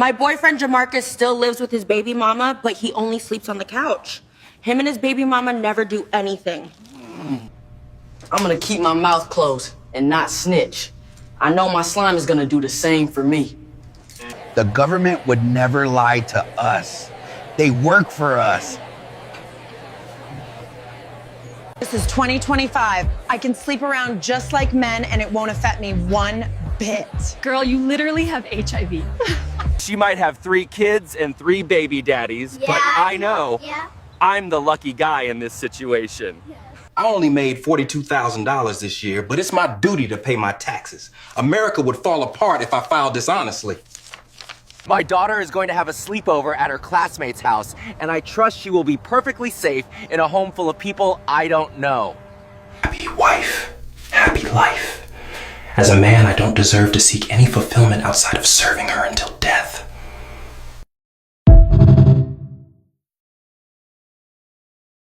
My boyfriend Jamarcus still lives with his baby mama, but he only sleeps on the couch. Him and his baby mama never do anything. I'm gonna keep my mouth closed and not snitch. I know my slime is gonna do the same for me. The government would never lie to us. They work for us. This is 2025. I can sleep around just like men and it won't affect me one bit. Girl, you literally have HIV. She might have 3 kids and 3 baby daddies, but I know I'm the lucky guy in this situation. I only made $42,000 this year, but it's my duty to pay my taxes. America would fall apart if I filed dishonestly. My daughter is going to have a sleepover at her classmate's house, and I trust she will be perfectly safe in a home full of people I don't know. Happy wife, happy life. As a man, I don't deserve to seek any fulfillment outside of serving her until death.